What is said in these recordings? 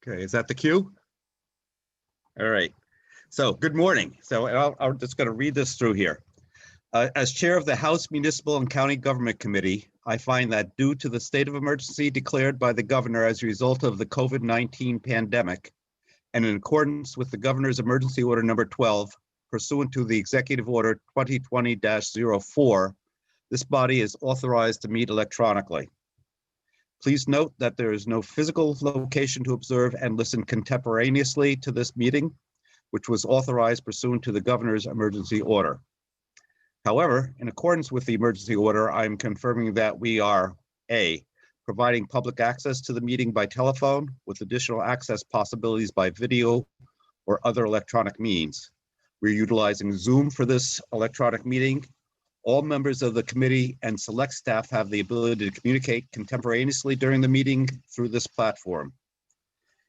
Okay, is that the cue? All right. So good morning. So I'm just going to read this through here. As chair of the House Municipal and County Government Committee, I find that due to the state of emergency declared by the governor as a result of the COVID-19 pandemic, and in accordance with the governor's emergency order number 12, pursuant to the executive order 2020-04, this body is authorized to meet electronically. Please note that there is no physical location to observe and listen contemporaneously to this meeting, which was authorized pursuant to the governor's emergency order. However, in accordance with the emergency order, I am confirming that we are A, providing public access to the meeting by telephone with additional access possibilities by video or other electronic means. We're utilizing Zoom for this electronic meeting. All members of the committee and select staff have the ability to communicate contemporaneously during the meeting through this platform.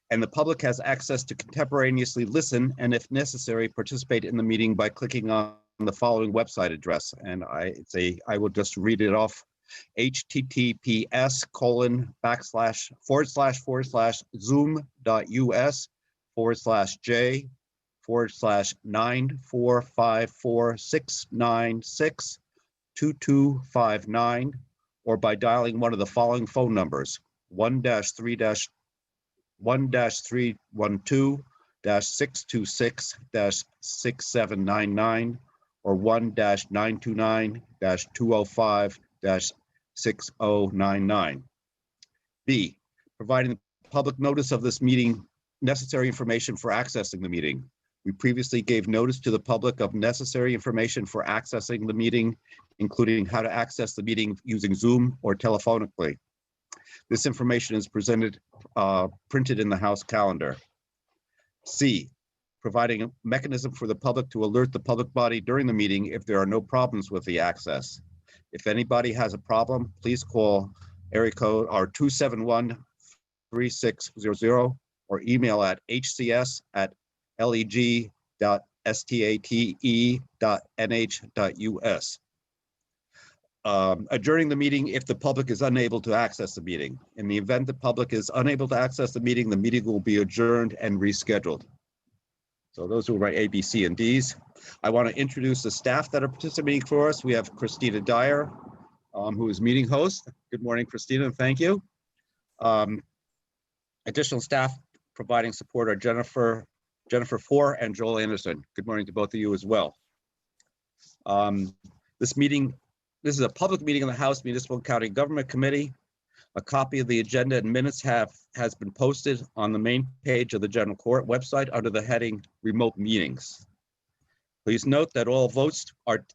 And the public has access to contemporaneously listen and, if necessary, participate in the meeting by clicking on the following website address. And I will just read it off: https://zoom.us/J/94546962259, or by dialing one of the following phone numbers: 1-626-626-6799 or 1-929-205-6099. B, providing the public notice of this meeting, necessary information for accessing the meeting. We previously gave notice to the public of necessary information for accessing the meeting, including how to access the meeting using Zoom or telephonically. This information is printed in the House calendar. C, providing a mechanism for the public to alert the public body during the meeting if there are no problems with the access. If anybody has a problem, please call area code 271-3600 or email at hcs@leg.state.nh.us. Adjourning the meeting if the public is unable to access the meeting. In the event the public is unable to access the meeting will be adjourned and rescheduled. So those are my A, B, C, and Ds. I want to introduce the staff that are participating for us. We have Christina Dyer, who is meeting host. Good morning, Christina, and thank you. Additional staff providing support are Jennifer Four and Joel Anderson. Good morning to both of you as well. This is a public meeting of the House Municipal and County Government Committee. A copy of the agenda and minutes has been posted on the main page of the General Court website under the heading Remote Meetings. Please note that all votes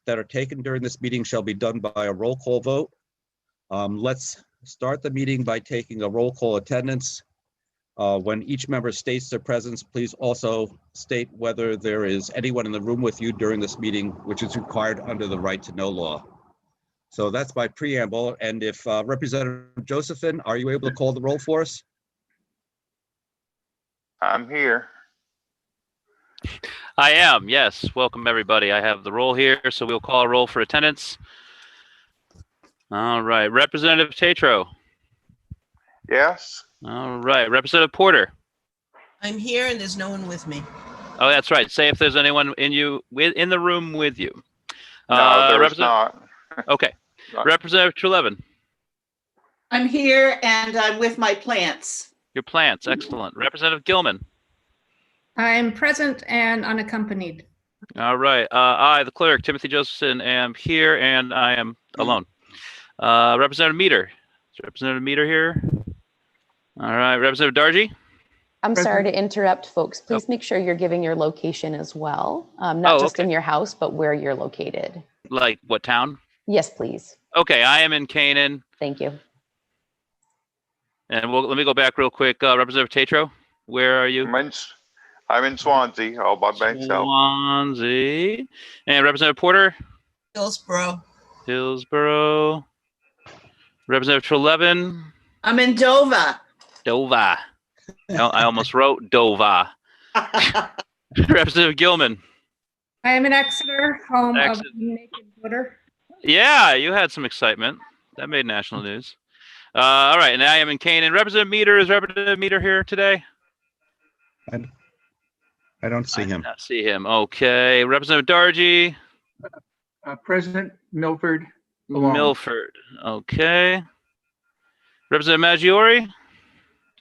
that are taken during this meeting shall be done by a roll call vote. Let's start the meeting by taking a roll call attendance. When each member states their presence, please also state whether there is anyone in the room with you during this meeting, which is required under the right to know law. So that's my preamble. And if Representative Josephson, are you able to call the roll for us? I'm here. I am, yes. Welcome, everybody. I have the roll here, so we'll call a roll for attendance. All right. Representative Tatro. Yes. All right. Representative Porter. I'm here and there's no one with me. Oh, that's right. Say if there's anyone in the room with you. No, there's not. Okay. Representative Trelevin. I'm here and I'm with my plants. Your plants, excellent. Representative Gilman. I'm present and unaccompanied. All right. I, the clerk, Timothy Josephson, am here and I am alone. Representative Meter. Is Representative Meter here? All right. Representative Dargy. I'm sorry to interrupt, folks. Please make sure you're giving your location as well. Not just in your house, but where you're located. Like what town? Yes, please. Okay, I am in Canaan. Thank you. And let me go back real quick. Representative Tatro, where are you? I'm in Swansea, all by myself. Swansea. And Representative Porter? Hillsborough. Hillsborough. Representative Trelevin? I'm in Dover. Dover. I almost wrote Dover. Representative Gilman? I am in Exeter, home of the Naked Voter. Yeah, you had some excitement. That made national news. All right, and I am in Canaan. Representative Meter, is Representative Meter here today? I don't see I him. do not see him. Okay. Representative Dargy, President Milford. Alone. Milford. Okay. Representative Maggiore,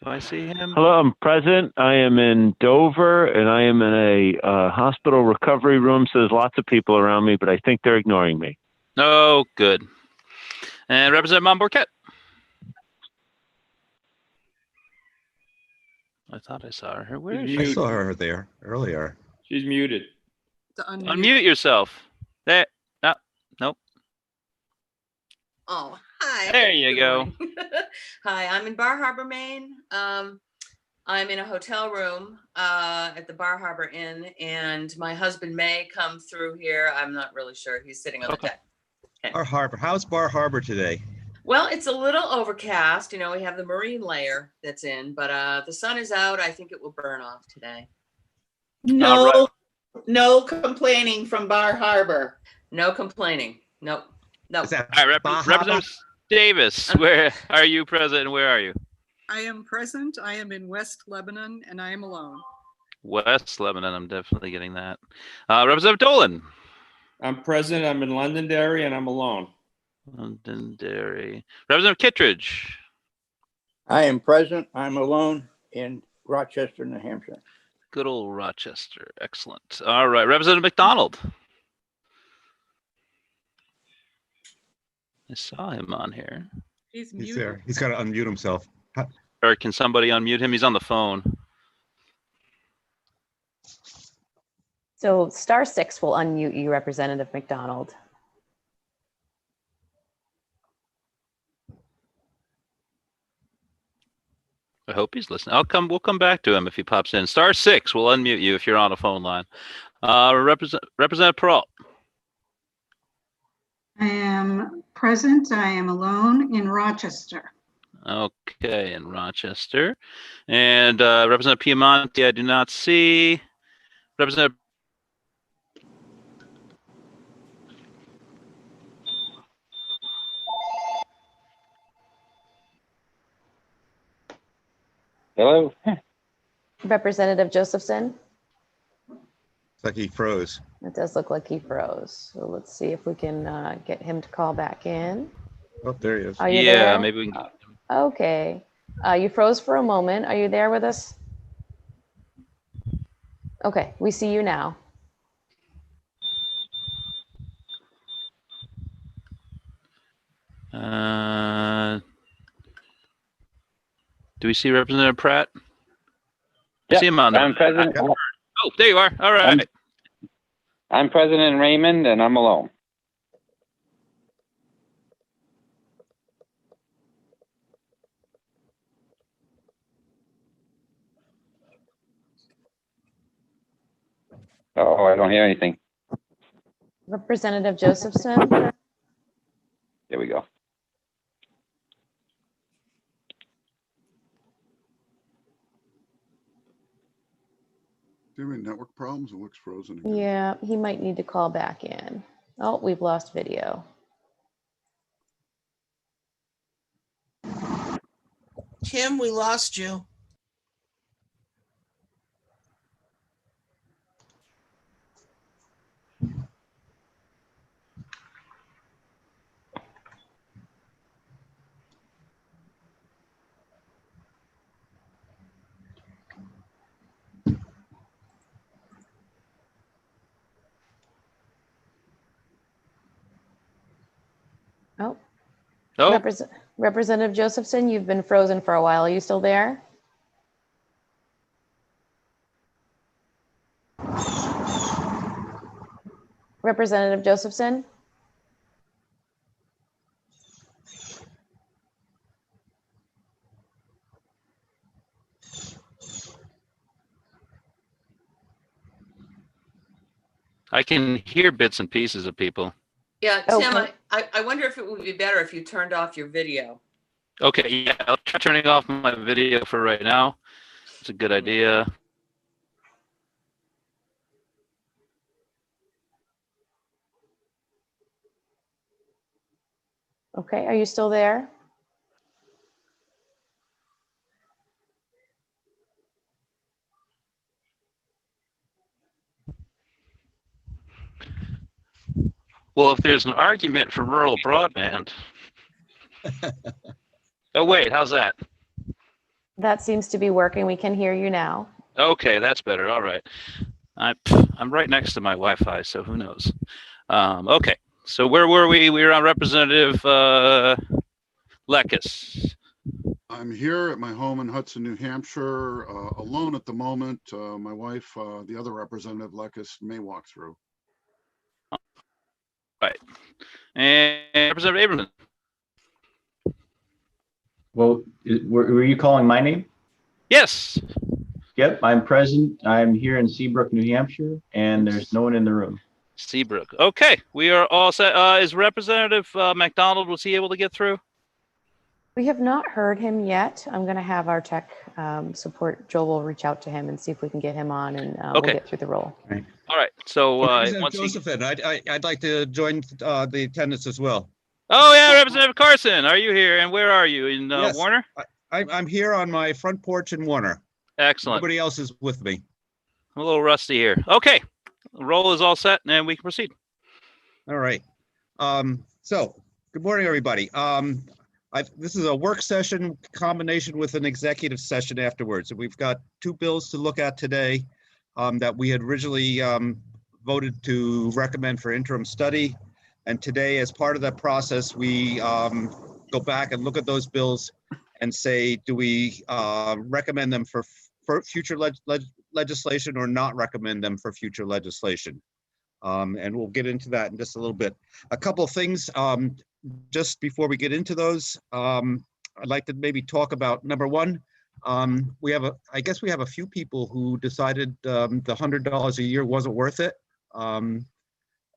do I see him? Hello, I'm present. I am in Dover, and I am in a hospital recovery room, so there's lots of people around me, but I think they're ignoring me. Oh, good. And Representative Monborquette. I thought I saw her. Where is I she? saw her there earlier. She's muted. Unmute yourself. There. No. Nope. Oh, hi. There you Good go. morning. Hi, I'm in Bar Harbor, Maine. I'm in a hotel room at the Bar Harbor Inn, and my husband may come through here. I'm not really sure. He's sitting on the deck. Okay. Bar Harbor. How's Bar Harbor today? Well, it's a little overcast. You know, we have the marine layer that's in, but the sun is out. I think it will burn off today. No, no complaining from Bar Harbor. No complaining. Nope. No. Is that All right, Baja? Representative Davis, where are you present and where are you? I am present. I am in West Lebanon and I am alone. West Lebanon, I'm definitely getting that. Representative Dolan. I'm present. I'm in Londonderry and I'm alone. Londonderry. Representative Kittredge. I am present. I'm alone in Rochester, New Hampshire. Good old Rochester. Excellent. All right, Representative McDonald. I saw him on here. He's He's muted. there. He's got to unmute himself. Or can somebody unmute him? He's on the phone. So *6 will unmute you, Representative McDonald. I hope he's listening. We'll come back to him if he pops in. *6 will unmute you if you're on a phone line. Representative Peralt. I am present. I am alone in Rochester. Okay, in Rochester. And Representative Piemonte, I do not see. Representative. Hello? Representative Josephson? It's like he froze. It does look like he froze. So let's see if we can get him to call back in. Oh, there he is. Are you Yeah, there? maybe we can. Okay. You froze for a moment. Are you there with us? Okay, we see you now. Do we see Representative Pratt? I Yeah, see him on I'm present. Oh, there you are. All right. I'm President Raymond, and I'm alone. Oh, I don't hear anything. Representative Josephson? There we go. Do you have any network problems? It looks frozen again. Yeah, he might need to call back in. Oh, we've lost video. Tim, we lost you. Oh. Oh. Representative Josephson, you've been frozen for a while. Are you still there? Representative Josephson? I can hear bits and pieces of people. Yeah, Tim, Okay. I wonder if it would be better if you turned off your video. Okay, yeah, I'll try turning off my video for right now. It's a good idea. Okay, are you still there? Well, if there's an argument for rural broadband. Oh, wait, how's that? That seems to be working. We can hear you now. Okay, that's better. All right. I'm right next to my Wi-Fi, so who knows? Okay, so where were we? We were on Representative Lekis. I'm here at my home in Hudson, New Hampshire, alone at the moment. My wife, the other representative, Lekis, may walk through. Right. And Representative Abrams. Well, were you calling my name? Yes. Yep, I'm present. I'm here in Seabrook, New Hampshire, and there's no one in the room. Seabrook. Okay, we are all set. Is Representative McDonald, was he able to get through? We have not heard him yet. I'm going to have our tech support. Joel will reach out to him and see if we can get him on, and we'll get through the roll. All right. So Representative Josephine, I'd like to join the attendance as well. Oh yeah, Representative Carson, are you here? And where are you? In Yes, Warner? I'm here on my front porch in Warner. Excellent. Nobody else is with me. I'm a little rusty here. Okay, the roll is all set, and we can proceed. All right. So good morning, everybody. This is a work session combination with an executive session afterwards. We've got two bills to look at today that we had originally voted to recommend for interim study. And today, as part of that process, we go back and look at those bills and say, do we recommend them for future legislation or not recommend them for future legislation? And we'll get into that in just a little bit. A couple of things just before we get into those. I'd like to maybe talk about number one. I guess we have a few people who decided the $100 a year wasn't worth it. I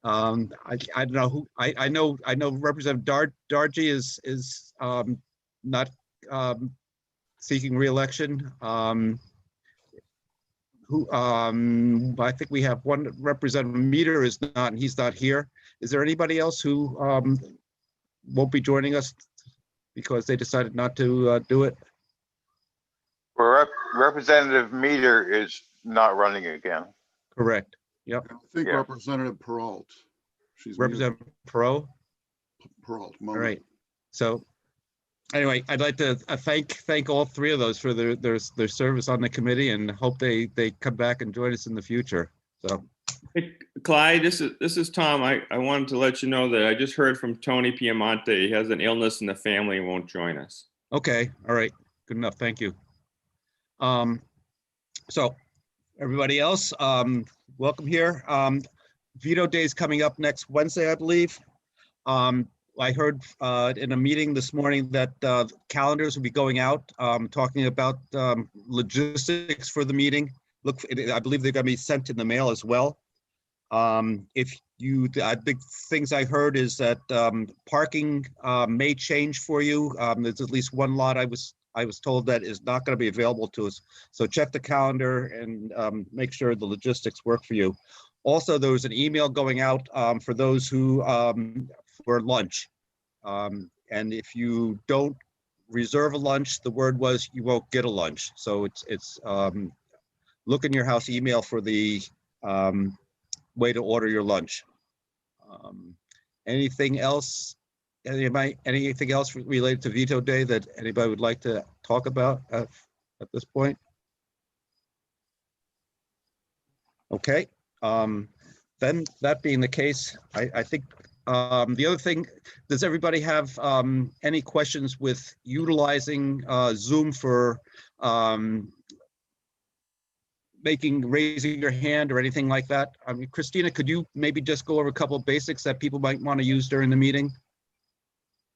don't know who. I know Representative Dargy is not seeking re-election. I think we have one Representative Meter is not, and he's not here. Is there anybody else who won't be joining us because they decided not to do it? Well, Representative Meter is not running again. Correct. Yep. I think Representative Peralt. She's Representative Perot. Peralt. All right. So anyway, I'd like to thank all three of those for their service on the committee, and hope they come back and join us in the future. So, Hey, Clyde, this is Tom. I wanted to let you know that I just heard from Tony Piemonte. He has an illness in the family and won't join us. okay. All right. Good enough. Thank you. So everybody else, welcome here. Veto Day is coming up next Wednesday, I believe. I heard in a meeting this morning that calendars will be going out, talking about logistics for the meeting. I believe they're going to be sent in the mail as well. The big things I heard is that parking may change for you. There's at least one lot I was told that is not going to be available to us. So check the calendar and make sure the logistics work for you. Also, there was an email going out for those who for lunch. And if you don't reserve a lunch, the word was you won't get a lunch. So it's look in your house email for the way to order your lunch. Anything else? Anything else related to Veto Day that anybody would like to talk about at this point? Okay. Then that being the case, I think the other thing, does everybody have any questions with utilizing Zoom for raising your hand or anything like that? I mean, Christina, could you maybe just go over a couple of basics that people might want to use during the meeting?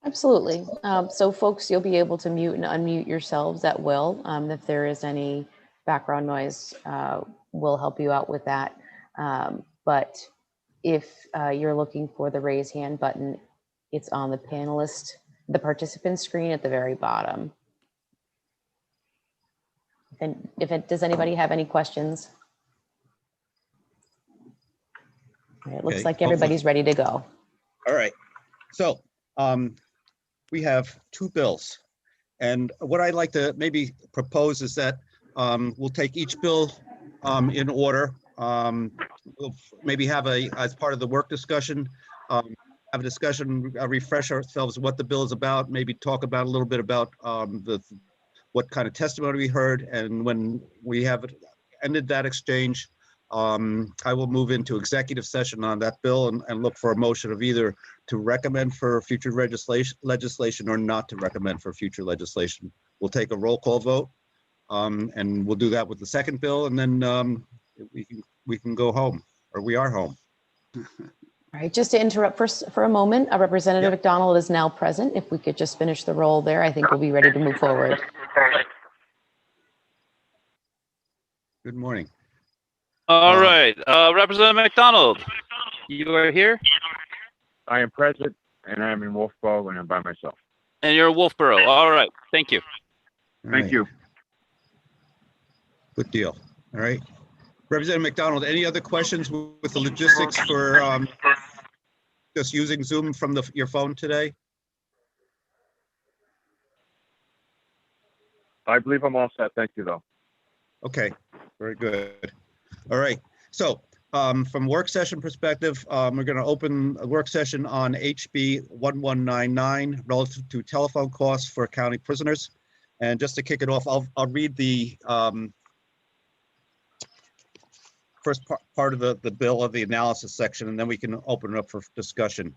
Absolutely. So folks, you'll be able to mute and unmute yourselves at will. If there is any background noise, we'll help you out with that. But if you're looking for the raise hand button, it's on the participant screen at the very bottom. And does anybody have any questions? It looks like everybody's ready to go. All right. So we have two bills. And what I'd like to maybe propose is that we'll take each bill in order. We'll maybe have as part of the work discussion, have a discussion, refresh ourselves what the bill is about, maybe talk about a little bit about what kind of testimony we heard, and when we have ended that exchange, I will move into executive session on that bill and look for a motion of either to recommend for future legislation or not to recommend for future legislation. We'll take a roll call vote, and we'll do that with the second bill, and then we can go home, or we are home. All right, just to interrupt for a moment, Representative McDonald is now present. If we could just finish the roll there, I think we'll be ready to move forward. Good morning. All right, Representative McDonald, you are here? I am present, and I am in Wolfboro, and I'm by myself. And you're in Wolfboro. All right, thank you. Thank you. Good deal. All right. Representative McDonald, any other questions with the logistics for just using Zoom from your phone today? I believe I'm all set. Thank you, though. Okay, very good. All right. So from work session perspective, we're going to open a work session on HB 1199 relative to telephone costs for county prisoners. And just to kick it off, I'll read the first part of the bill of the analysis section, and then we can open it up for discussion.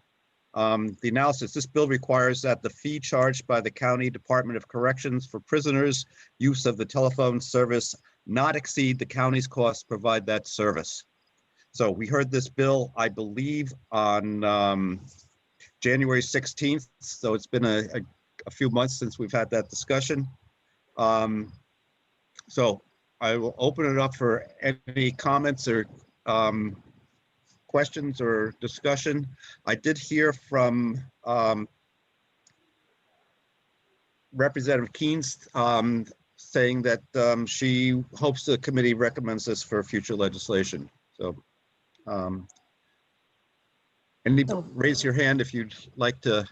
The analysis, this bill requires that the fee charged by the County Department of Corrections for prisoners' use of the telephone service not exceed the county's costs to provide that service. So we heard this bill, I believe, on January 16th. So it's been a few months since we've had that discussion. So I will open it up for any comments or questions or discussion. I did hear from Representative Keynes saying that she hopes the committee recommends this for future legislation. So raise your hand if you'd like to.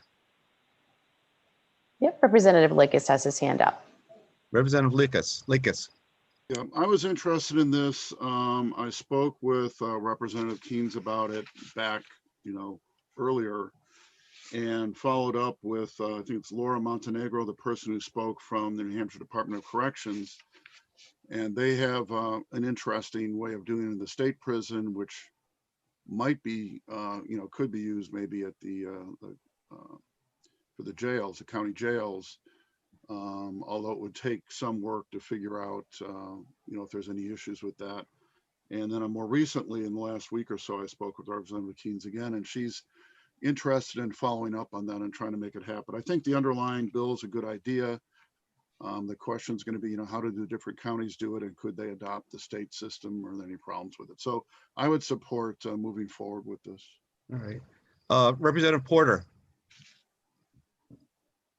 Yep, Representative Likas has his hand up. Representative Likas. Yeah, I was interested in this. I spoke with Representative Keynes about it back, earlier, and followed up with, I think it's Laura Montenegro, the person who spoke from the New Hampshire Department of Corrections. And they have an interesting way of doing it in the state prison, which might be, could be used maybe at for the jails, the county jails. Although it would take some work to figure out, if there's any issues with that. And then more recently, in the last week or so, I spoke with Representative Keynes again, and she's interested in following up on that and trying to make it happen. I think the underlying bill is a good idea. The question is going to be, how do the different counties do it, and could they adopt the state system, or are there any problems with it? So I would support moving forward with this. All right. Representative Porter.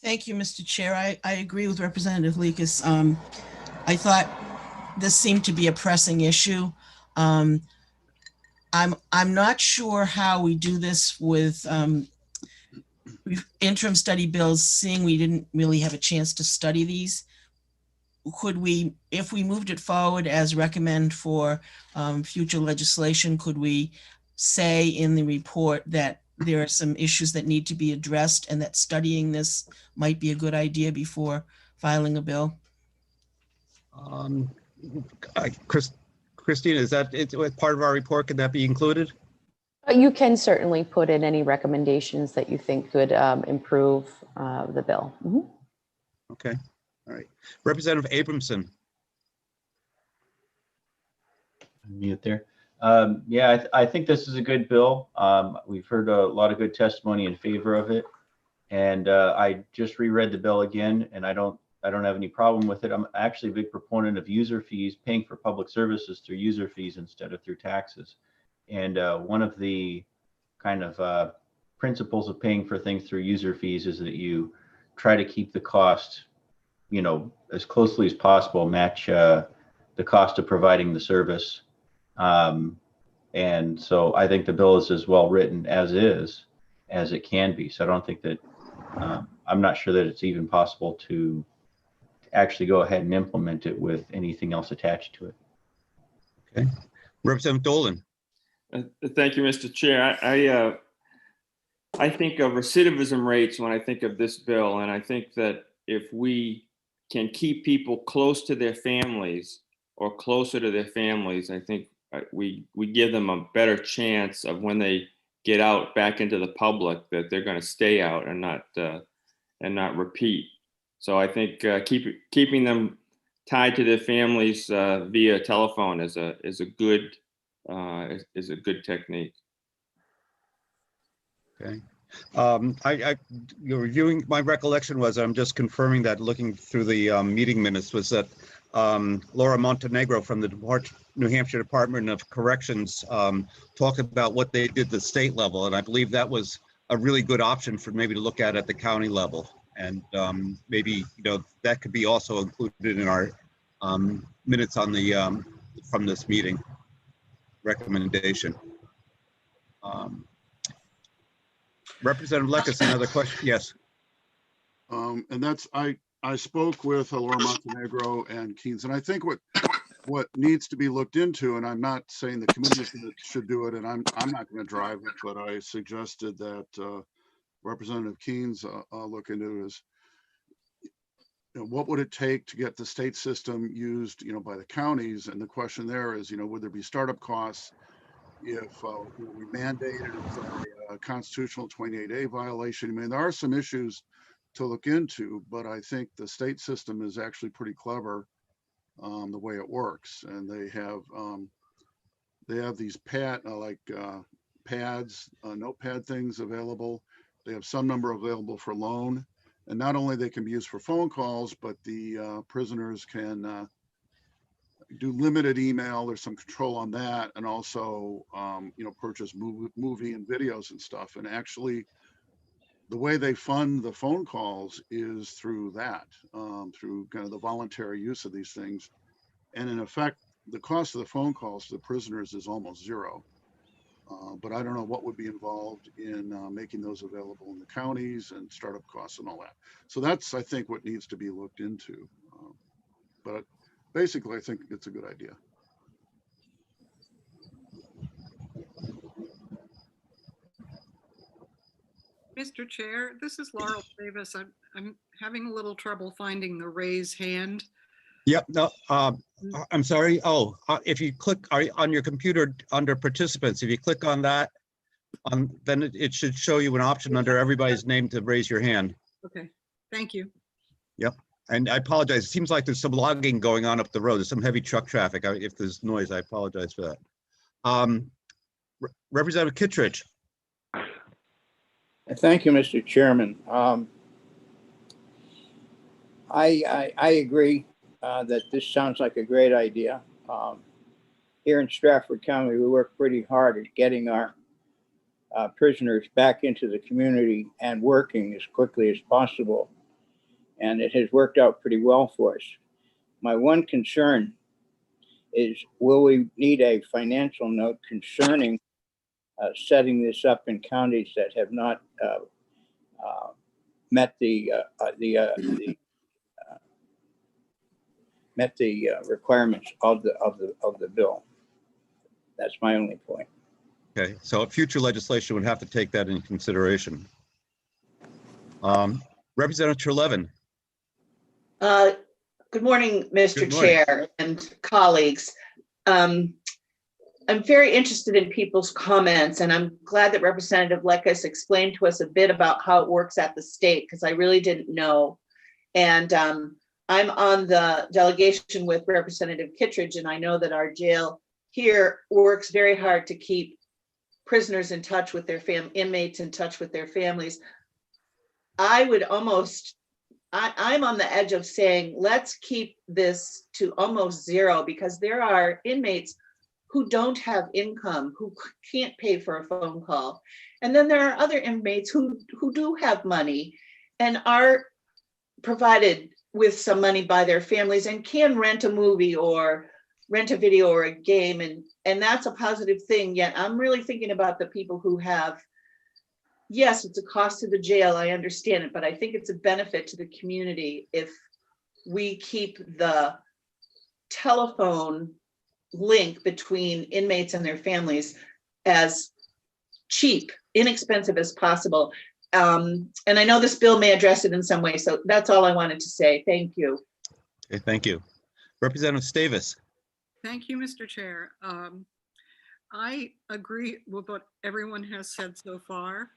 Thank you, Mr. Chair. I agree with Representative Likas. I thought this seemed to be a pressing issue. I'm not sure how we do this with interim study bills, seeing we didn't really have a chance to study these. Could we, if we moved it forward as recommend for future legislation, could we say in the report that there are some issues that need to be addressed and that studying this might be a good idea before filing a bill? Christina, is that part of our report? Can that be included? You can certainly put in any recommendations that you think could improve the bill. Mm-hmm. Okay. All right. Representative Abramson. Mute there. Yeah, I think this is a good bill. We've heard a lot of good testimony in favor of it, and I just reread the bill again, and I don't have any problem with it. I'm actually a big proponent of user fees, paying for public services through user fees instead of through taxes. And one of the kind of principles of paying for things through user fees is that you try to keep the cost, as closely as possible, match the cost of providing the service. And so I think the bill is as well written as it can be. So I don't think that, I'm not sure that it's even possible to actually go ahead and implement it with anything else attached to it. Okay. Representative Dolan. Thank you, Mr. Chair. I I think of recidivism rates when I think of this bill, and I think that if we can keep people close to their families or closer to their families, I think we give them a better chance of when they get out back into the public that they're going to stay out and not repeat. So I think keeping them tied to their families via telephone is a good technique. Okay. You're reviewing, my recollection was, I'm just confirming that looking through the meeting minutes, was that Laura Montenegro from the New Hampshire Department of Corrections talked about what they did at the state level. And I believe that was a really good option for maybe to look at the county level. And maybe, that could be also included in our minutes on the from this meeting recommendation. Representative Leckis, another question? Yes. And that's, I spoke with Laura Montenegro and Keynes, and I think what needs to be looked into, and I'm not saying the committee should do it, and I'm not going to drive it, but I suggested that Representative Keynes look into is, what would it take to get the state system used, by the counties? And the question there is, would there be startup costs if we mandated a constitutional 28A violation? I mean, there are some issues to look into, but I think the state system is actually pretty clever the way it works, and they have these pads, notepad things available. They have some number available for loan, and not only they can be used for phone calls, but the prisoners can do limited email. There's some control on that, and also purchase movie and videos and stuff. And actually, the way they fund the phone calls is through that, through kind of the voluntary use of these things. And in effect, the cost of the phone calls to the prisoners is almost zero. But I don't know what would be involved in making those available in the counties and startup costs and all that. So that's, I think, what needs to be looked into. But basically, I think it's a good idea. Mr. Chair, this is Laurel Davis. I'm having a little trouble finding the raise hand. Yep. No. I'm sorry. Oh, if you click on your computer under participants, if you click on that, then it should show you an option under everybody's name to raise your hand. Okay. Thank you. Yep. And I apologize. It seems like there's some logging going on up the road. There's some heavy truck traffic. If there's noise, I apologize for that. Representative Kittredge. Thank you, Mr. Chairman. I agree that this sounds like a great idea. Here in Stratford County, we work pretty hard at getting our prisoners back into the community and working as quickly as possible. And it has worked out pretty well for us. My one concern is, will we need a financial note concerning setting this up in counties that have not met the requirements of the bill? That's my only point. Okay, so future legislation would have to take that into consideration. Representative Trelevin. Good morning, Mr. Chair and colleagues. I'm very interested in people's comments, and I'm glad that Representative Leckis explained to us a bit about how it works at the state, because I really didn't know. And I'm on the delegation with Representative Kittredge, and I know that our jail here works very hard to keep prisoners in touch with their inmates in touch with their families. I would almost, I'm on the edge of saying, let's keep this to almost zero, because there are inmates who don't have income, who can't pay for a phone call. And then there are other inmates who do have money and are provided with some money by their families and can rent a movie or rent a video or a game. And that's a positive thing. Yet I'm really thinking about the people who have, yes, it's a cost to the jail, I understand it, but I think it's a benefit to the community if we keep the telephone link between inmates and their families as cheap inexpensive as possible. And I know this bill may address it in some way, so that's all I wanted to say. Thank you. Okay, thank you. Representative Stavis. Thank you, Mr. Chair. I agree with what everyone has said so far.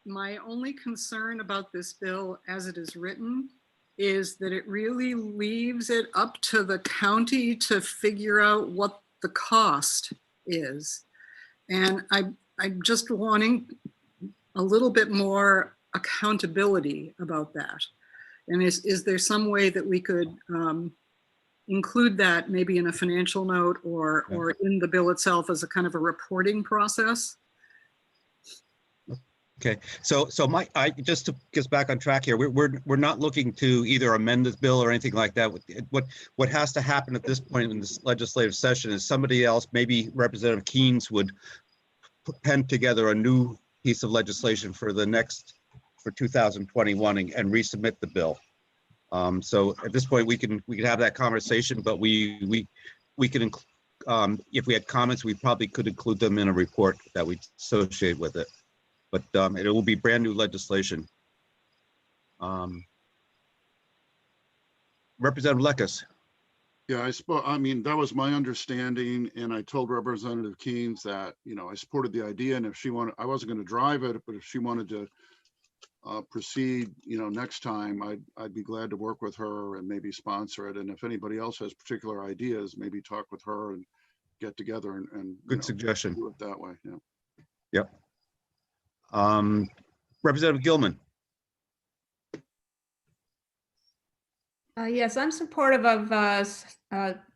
My only concern about this bill as it is written is that it really leaves it up to the county to figure out what the cost is. And I'm just wanting a little bit more accountability about that. And is there some way that we could include that maybe in a financial note or in the bill itself as a kind of a reporting process? Okay, so just to get us back on track here, we're not looking to either amend this bill or anything like that. What has to happen at this point in this legislative session is somebody else, maybe Representative Keynes, would pen together a new piece of legislation for 2021 and resubmit the bill. So at this point, we can have that conversation, but we can if we had comments, we probably could include them in a report that we associate with it. But it will be brand new legislation. Representative Lekas. Yeah, I mean, that was my understanding, and I told Representative Keynes that, I supported the idea, and if she wanted, I wasn't going to drive it, but if she wanted to proceed, next time, I'd be glad to work with her and maybe sponsor it. And if anybody else has particular ideas, maybe talk with her and get together and Good suggestion. Do it that way. Yeah. Yep. Representative Gilman. Yes, I'm supportive of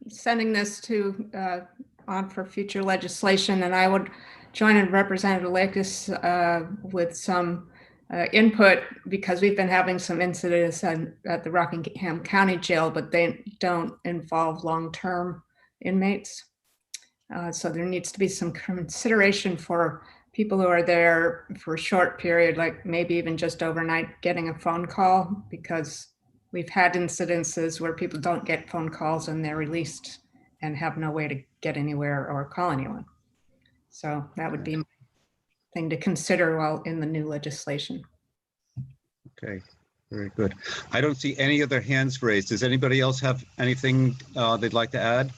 sending this to on for future legislation, and I would join in Representative Lakis with some input, because we've been having some incidents at the Rockingham County Jail, but they don't involve long-term inmates. So there needs to be some consideration for people who are there for a short period, like maybe even just overnight, getting a phone call, because we've had incidences where people don't get phone calls and they're released and have no way to get anywhere or call anyone. So that would be my thing to consider while in the new legislation. Okay, very good. I don't see any other hands raised. Does anybody else have anything they'd like to add?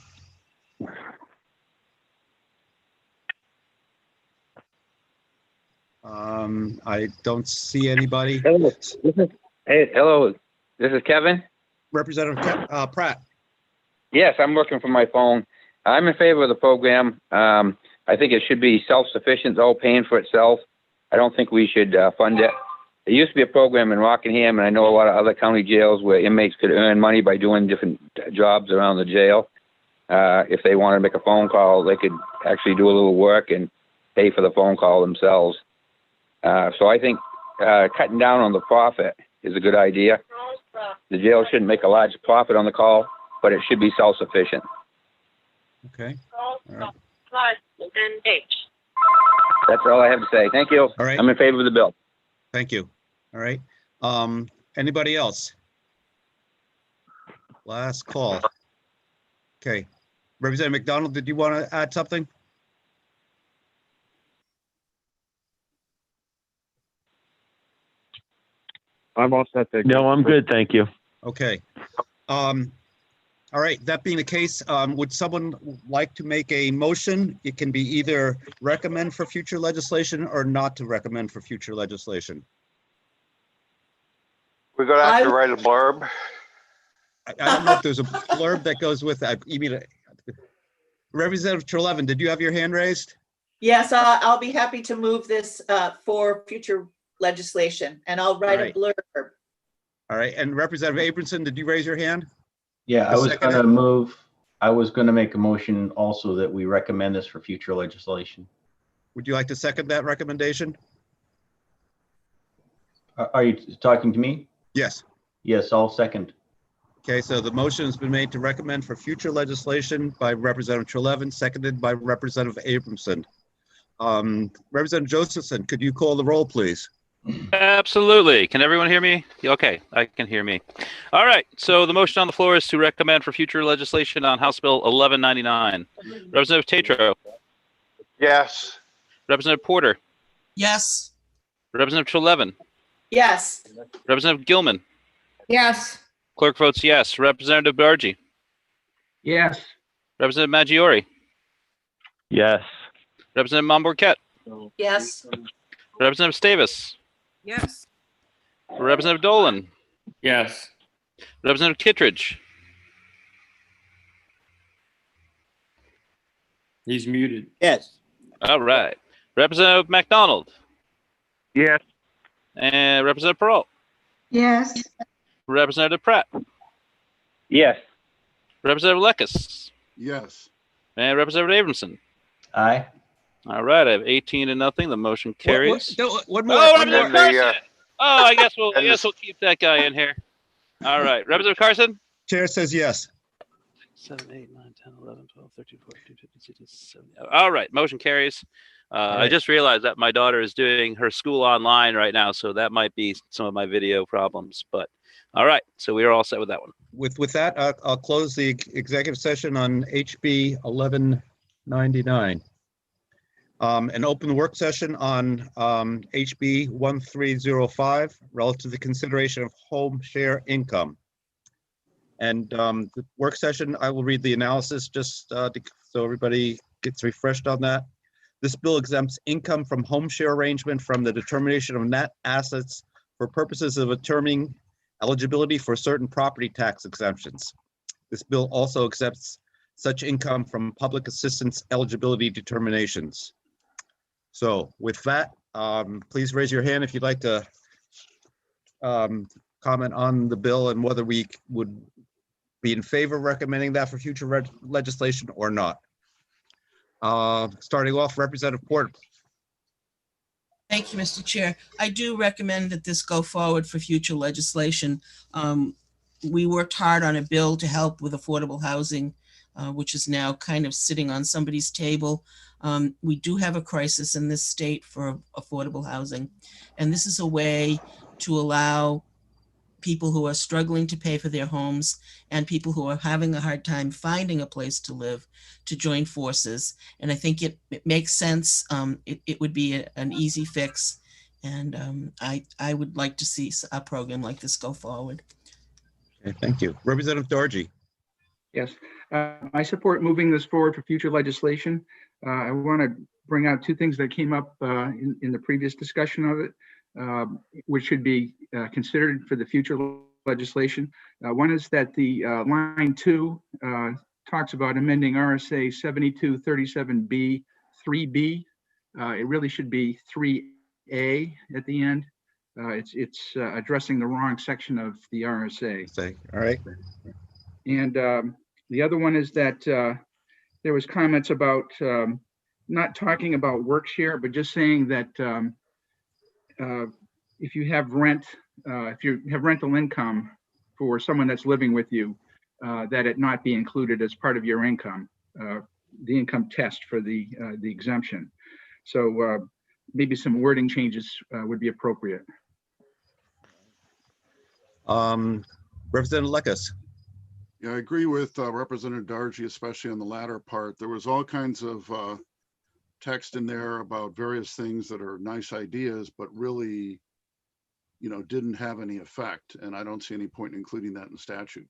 I don't see anybody. Hello. Hello. This is Kevin. Representative Pratt. Yes, I'm looking for my phone. I'm in favor of the program. I think it should be self-sufficient, though, paying for itself. I don't think we should fund it. There used to be a program in Rockingham, and I know a lot of other county jails where inmates could earn money by doing different jobs around the jail. If they wanted to make a phone call, they could actually do a little work and pay for the phone call themselves. So I think cutting down on the profit is a good idea. The jail shouldn't make a large profit on the call, but it should be self-sufficient. Okay. All right. That's all I have to say. Thank you. All right. I'm in favor of the bill. Thank you. All right. Anybody else? Last call. Okay. Representative McDonald, did you want to add something? I'm all set. No, I'm good. Thank you. Okay. All right. That being the case, would someone like to make a motion? It can be either recommend for future legislation or not to recommend for future legislation. We're gonna have to write a blurb. I don't know if there's a blurb that goes with that. You mean, Representative Trelevin, did you have your hand raised? Yes, I'll be happy to move this for future legislation, and I'll write a blurb. All right. And Representative Abramson, did you raise your hand? Yeah, I was going to make a motion also that we recommend this for future legislation. Would you like to second that recommendation? Are you talking to me? Yes. Yes, I'll second. Okay, so the motion has been made to recommend for future legislation by Representative Trelevin, seconded by Representative Abramson. Representative Josephson, could you call the roll, please? Absolutely. Can everyone hear me? Okay, I can hear me. All right, so the motion on the floor is to recommend for future legislation on House Bill 1199. Representative Tatro. Yes. Representative Porter. Yes. Representative Trelevin, Yes. Representative Gilman, Yes. clerk votes yes. Representative Dargy, Yes. Representative Maggiore, Yes. Representative Momborquette, Yes. Representative Stavis, Yes. Representative Dolan, Yes. Representative Kittredge, He's muted. Yes. all right. Representative McDonald Yes. and Representative Perot, Yes. Representative Pratt, Yes. Representative Lekis, Yes. and Representative Abramson. Aye. All right, I have 18 to nothing. The motion carries. One more. Oh, One more. Representative Carson. Oh, I guess and this- we'll keep that guy in here. All right, Representative Carson. Chair says yes. 7, 8, 9, 10, 11, 12, 13, 14, 15, 16, 17. All right, motion carries. I just realized that my daughter is doing her school online right now, so that might be some of my video problems. But all right, so we are all set with that one. With that, I'll close the executive session on HB 1199. And open the work session on HB 1305 relative to the consideration of home share income. And the work session, I will read the analysis just so everybody gets refreshed on that. This bill exempts income from home share arrangement from the determination of net assets for purposes of determining eligibility for certain property tax exemptions. This bill also accepts such income from public assistance eligibility determinations. So with that, please raise your hand if you'd like to comment on the bill and whether we would be in favor of recommending that for future legislation or not. Starting off, Representative Porter. Thank you, Mr. Chair. I do recommend that this go forward for future legislation. We worked hard on a bill to help with affordable housing, which is now kind of sitting on somebody's table. We do have a crisis in this state for affordable housing, and this is a way to allow people who are struggling to pay for their homes and people who are having a hard time finding a place to live to join forces. And I think it makes sense. It would be an easy fix. And I would like to see a program like this go forward. Okay, thank you. Representative Dargy. Yes, I support moving this forward for future legislation. I want to bring out two things that came up in the previous discussion of it, which should be considered for the future legislation. One is that the line 2 talks about amending RSA 7237B 3B. It really should be 3A at the end. It's addressing the wrong section of the RSA. All right. And the other one is that there was comments about not talking about work share, but just saying that if you have rental income for someone that's living with you, that it not be included as part of your income, the income test for the exemption. So maybe some wording changes would be appropriate. Representative Lekis. Yeah, I agree with Representative Dargy, especially on the latter part. There was all kinds of text in there about various things that are nice ideas, but really, didn't have any effect. And I don't see any point in including that in statute.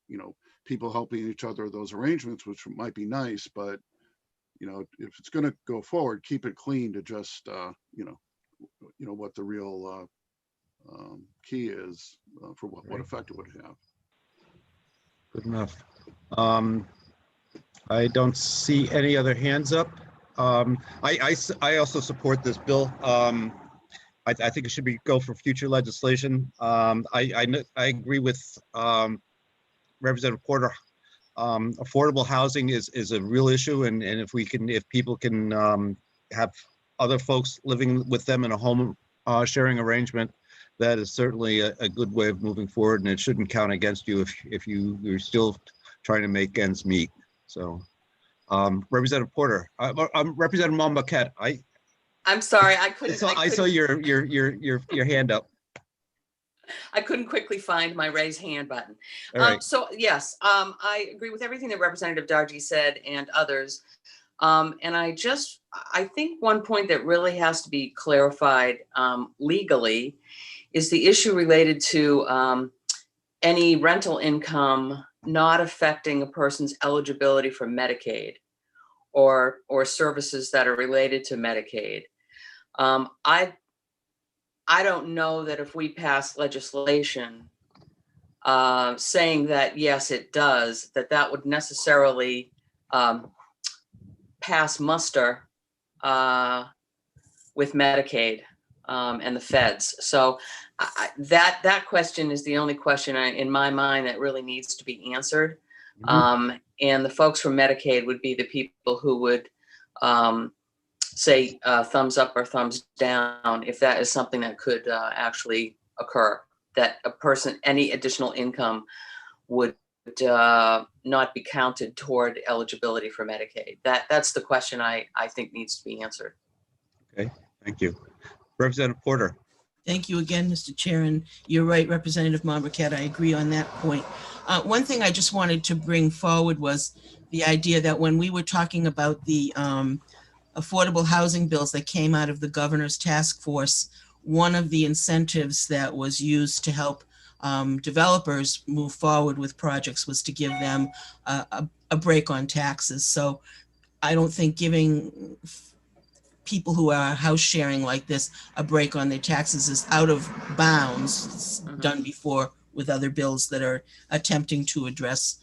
People helping each other, those arrangements, which might be nice, but if it's going to go forward, keep it clean to just, what the real key is for what effect it would have. Good enough. I don't see any other hands up. I also support this bill. I think it should go for future legislation. I agree with Representative Porter. Affordable housing is a real issue, and if people can have other folks living with them in a home sharing arrangement, that is certainly a good way of moving forward, and it shouldn't count against you if you're still trying to make ends meet. So, Representative Porter, Representative Momborquette, I'm sorry, I couldn't. I saw your hand up. I couldn't quickly find my raise hand button. All right. So yes, I agree with everything that Representative Dargy said and others. And I think one point that really has to be clarified legally is the issue related to any rental income not affecting a person's eligibility for Medicaid or services that are related to Medicaid. I don't know that if we pass legislation saying that, yes, it does, that would necessarily pass muster with Medicaid and the feds. So that question is the only question in my mind that really needs to be answered. And the folks from Medicaid would be the people who would say thumbs up or thumbs down if that is something that could actually occur, that a person, any additional income would not be counted toward eligibility for Medicaid. That's the question I think needs to be answered. Okay, thank you. Representative Porter. Thank you again, Mr. Chair, and you're right, Representative Mombrikat, I agree on that point. One thing I just wanted to bring forward was the idea that when we were talking about the affordable housing bills that came out of the governor's task force, one of the incentives that was used to help developers move forward with projects was to give them a break on taxes. So I don't think giving people who are house sharing like this a break on their taxes is out of bounds. It's done before with other bills that are attempting to address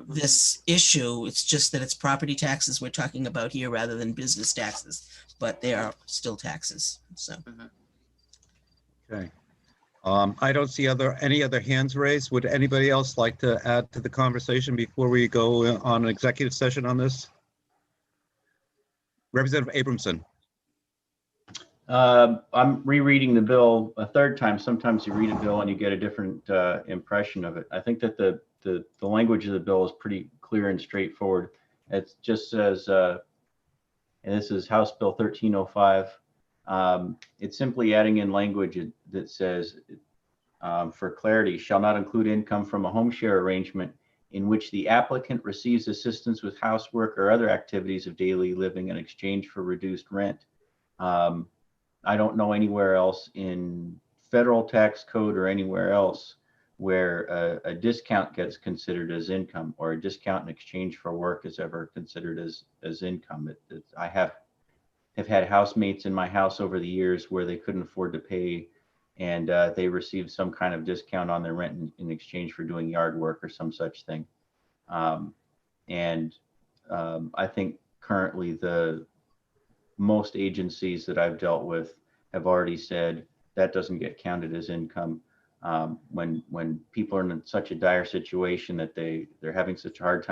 this issue. It's just that it's property taxes we're talking about here rather than business taxes, but they are still taxes. So. Okay. I don't see any other hands raised. Would anybody else like to add to the conversation before we go on an executive session on this? Representative Abramson. I'm rereading the bill a third time. Sometimes you read a bill and you get a different impression of it. I think that the language of the bill is pretty clear and straightforward. It just says, and this is House Bill 1305. It's simply adding in language that says, for clarity, shall not include income from a home share arrangement in which the applicant receives assistance with housework or other activities of daily living in exchange for reduced rent. I don't know anywhere else in federal tax code or anywhere else where a discount gets considered as income or a discount in exchange for work is ever considered as income. I have had housemates in my house over the years where they couldn't afford to pay and they received some kind of discount on their rent in exchange for doing yard work or some such thing. I think currently most agencies that I've dealt with have already said that doesn't get counted as income. When people are in such a dire situation that they're having such a hard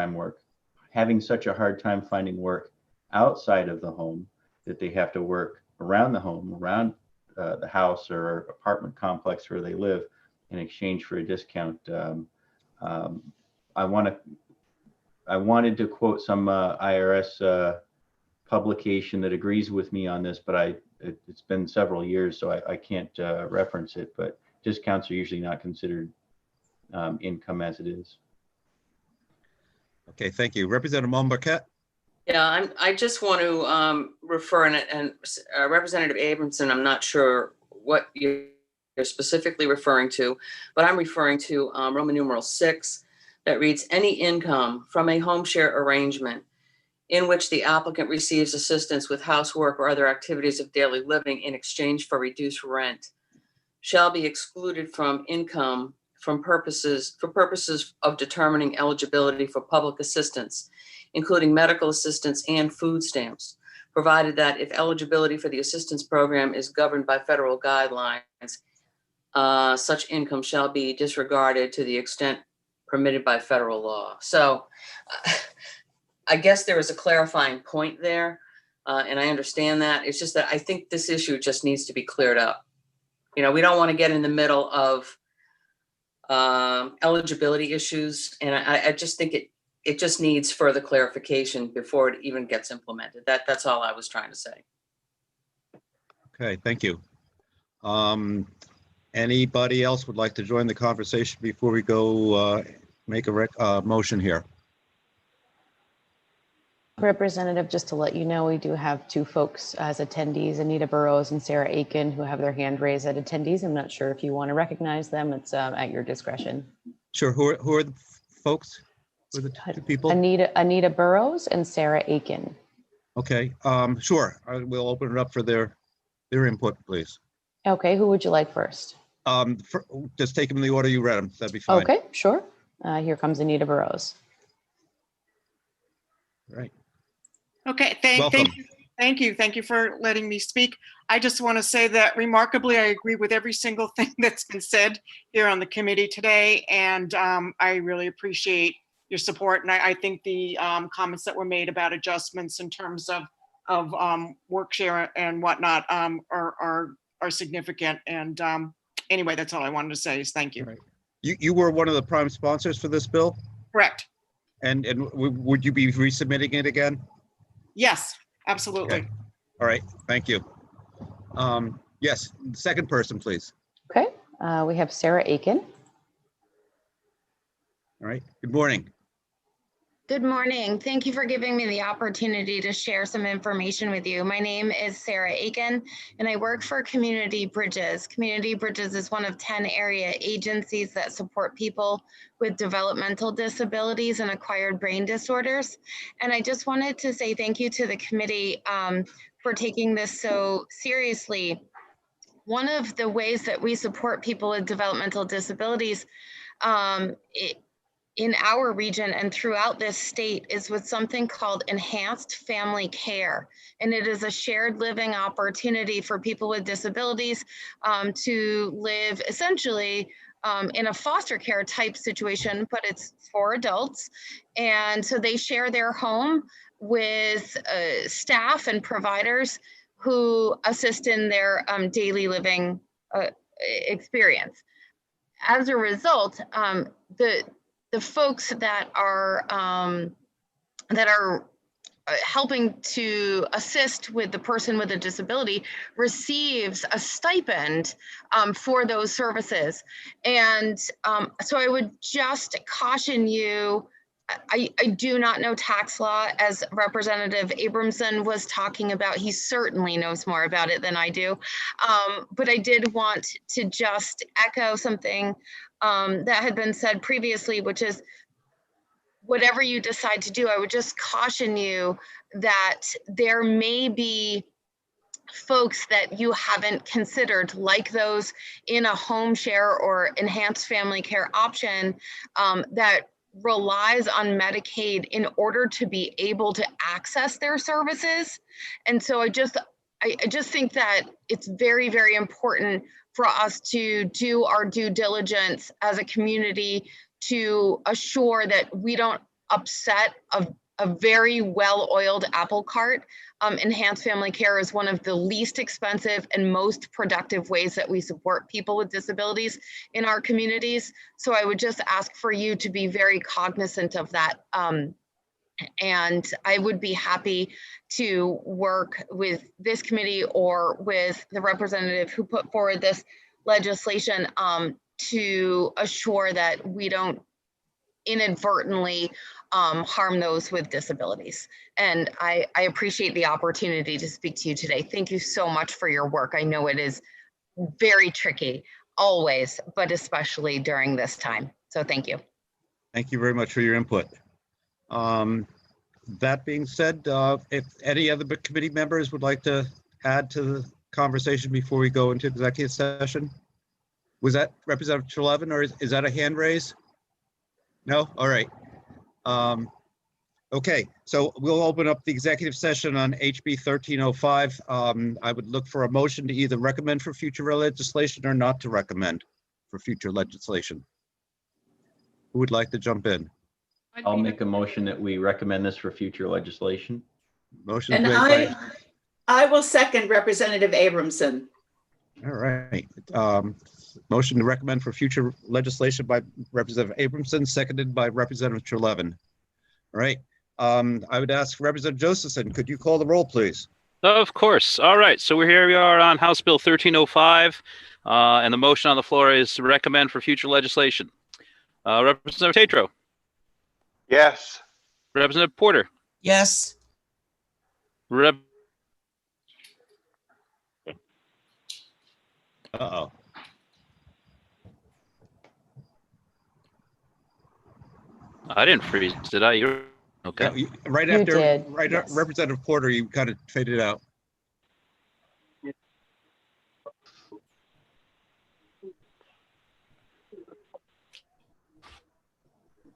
time finding work outside of the home, that they have to work around the home, around the house or apartment complex where they live in exchange for a discount. I wanted to quote some IRS publication that agrees with me on this, but it's been several years, so I can't reference it, but discounts are usually not considered income as it is. Okay, thank you. Representative Mombrikat. Yeah, I just want to refer, and Representative Abramson, I'm not sure what you're specifically referring to, but I'm referring to Roman numeral 6 that reads, any income from a home share arrangement in which the applicant receives assistance with housework or other activities of daily living in exchange for reduced rent shall be excluded from income for purposes of determining eligibility for public assistance, including medical assistance and food stamps, provided that if eligibility for the assistance program is governed by federal guidelines, such income shall be disregarded to the extent permitted by federal law. So I guess there is a clarifying point there, and I understand that. It's just that I think this issue just needs to be cleared up. We don't want to get in the middle of eligibility issues, and I just think it just needs further clarification before it even gets implemented. That's all I was trying to say. Okay, thank you. Anybody else would like to join the conversation before we go make a motion here? Representative, just to let you know, we do have two folks as attendees, Anita Burrows and Sarah Aiken, who have their hand raised at attendees. I'm not sure if you want to recognize them. It's at your discretion. Sure. Who are the folks? Who are the two people? Anita Burrows and Sarah Aiken. Okay. Sure. We'll open it up for their input, please. Okay. Who would you like first? Just take them in the order you read them. That'd be fine. Okay, sure. Here comes Anita Burrows. All right. Okay, Welcome. thank you for letting me speak. I just want to say that remarkably, I agree with every single thing that's been said here on the committee today, and I really appreciate your support. And I think the comments that were made about adjustments in terms of work share and whatnot are significant. And anyway, that's all I wanted to say is thank you. Right. You were one of the prime sponsors for this bill? Correct. And would you be resubmitting it again? Yes, absolutely. Okay. All right, thank you. Yes, second person, please. Okay, we have Sarah Aiken. All right, good morning. Good morning. Thank you for giving me the opportunity to share some information with you. My name is Sarah Aiken, and I work for Community Bridges. Community Bridges is one of 10 area agencies that support people with developmental disabilities and acquired brain disorders. And I just wanted to say thank you to the committee for taking this so seriously. One of the ways that we support people with developmental disabilities in our region and throughout this state is with something called enhanced family care. And it is a shared living opportunity for people with disabilities to live essentially in a foster care type situation, but it's for adults. And so they share their home with staff and providers who assist in their daily living experience. As a result, the folks that are helping to assist with the person with a disability receives a stipend for those services. And so I would just caution you, I do not know tax law, as Representative Abramson was talking about. He certainly knows more about it than I do. But I did want to just echo something that had been said previously, which is whatever you decide to do, I would just caution you that there may be folks that you haven't considered, like those in a home share or enhanced family care option that relies on Medicaid in order to be able to access their services. And so I just think that it's very, very important for us to do our due diligence as a community to assure that we don't upset a very well-oiled apple cart. Enhanced family care is one of the least expensive and most productive ways that we support people with disabilities in our communities. So I would just ask for you to be very cognizant of that. And I would be happy to work with this committee or with the representative who put forward this legislation to assure that we don't inadvertently harm those with disabilities. And I appreciate the opportunity to speak to you today. Thank you so much for your work. I know it is very tricky always, but especially during this time. So thank you. Thank you very much for your input. That being said, if any other committee members would like to add to the conversation before we go into executive session? Was that Representative Trelevin, or is that a hand raise? No? All right. Okay, so we'll open up the executive session on HB 1305. I would look for a motion to either recommend for future legislation or not to recommend for future legislation. Who would like to jump in? I'll make a motion that we recommend this for future legislation. Motion And made by, I will second Representative Abramson. all right. Motion to recommend for future legislation by Representative Abramson, seconded by Representative Trelevin. All right. I would ask Representative Josephson, could you call the roll, please? Of course. All right. So here we are on House Bill 1305, and the motion on the floor is to recommend for future legislation. Representative Tatro. Yes. Representative Porter. Yes. Rep. Uh-oh. I didn't freeze, did I? You're okay. Yeah, right You after, did, right, yes. Representative Porter, you kind of faded out.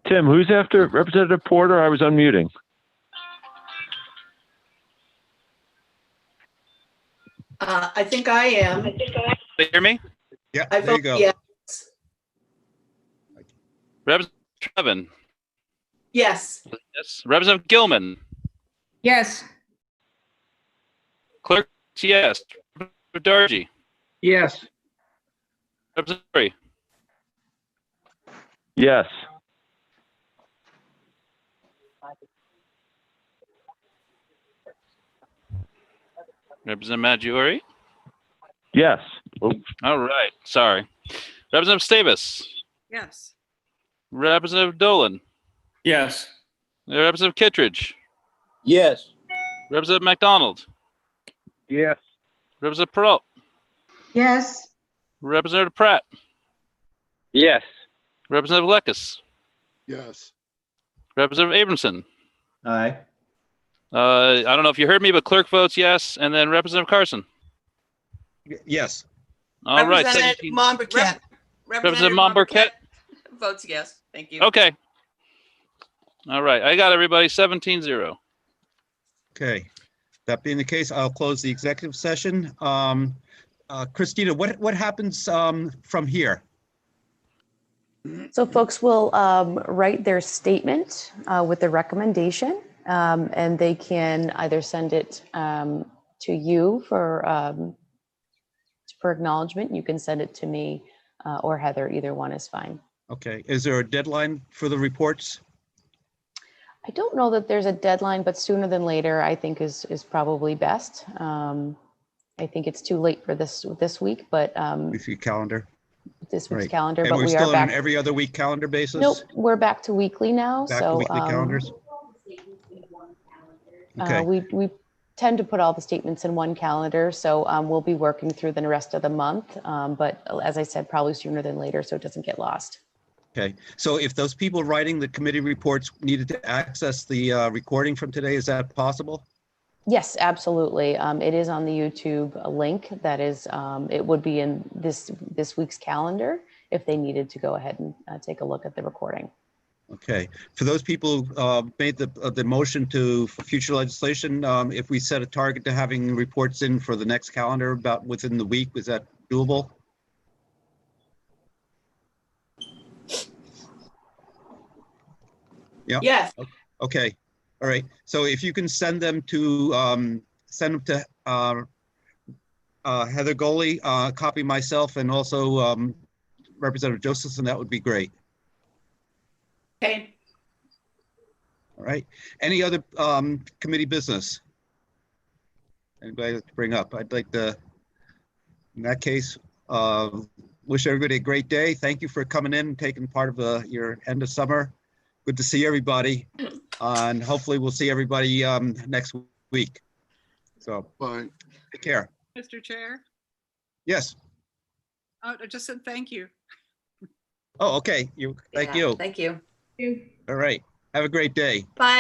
Tim, who's after Representative Porter? I was unmuting. I think I am. You hear me? Yeah, I there you vote go. yes. Representative Trevin. Yes. Yes. Representative Gilman. Yes. Clerk, yes. Representative Dargy. Yes. Representative Curry. Yes. Representative Maggiore. Yes. Oh, All right. Sorry. Representative Stavis. Yes. Representative Dolan. Yes. Representative Kittredge. Yes. Representative McDonald. Yes. Representative Perot. Yes. Representative Pratt. Yes. Representative Lekis. Yes. Representative Abramson. Aye. I don't know if you heard me, but clerk votes yes. And then Representative Carson. Yes. All right. Representative 17 Monberquette. Representative Monberquette. Votes yes. Thank you. Okay. All right. I got everybody 17-0. Okay. That being the case, I'll close the executive session. Christina, what happens from here? So folks will write their statement with the recommendation, and they can either send it to you for acknowledgement. You can send it to me or Heather. Either one is fine. Okay. Is there a deadline for the reports? I don't know that there's a deadline, but sooner than later, I think is probably best. I think it's too late for this week, but With your calendar? this week's Right. calendar. And But we're we still are on an back. every other week calendar basis? Nope, we're back to weekly now. Back so to weekly calendars? Okay. we tend to put all the statements in one calendar, so we'll be working through the rest of the month. But as I said, probably sooner than later, so it doesn't get lost. Okay. So if those people writing the committee reports needed to access the recording from today, is that possible? Yes, absolutely. It is on the YouTube link. That is, it would be in this week's calendar if they needed to go ahead and take a look at the recording. Okay. For those people who made the motion for future legislation, if we set a target to having reports in for the next calendar about within the week, is that doable? Yeah. Yes. Okay. All right. So if you can send them to Heather Goley, copy myself, and also Representative Josephson, that would be great. Okay. All right. Any other committee business? Anybody like to bring up? I'd like to, in that case, wish everybody a great day. Thank you for coming in and taking part of your end of summer. Good to see everybody. And hopefully we'll see everybody next week. So Bye. take care. Mr. Chair, Yes. I just said thank you. Oh, okay. Thank Yeah, you. Thank you. All right. Have a great day. Bye.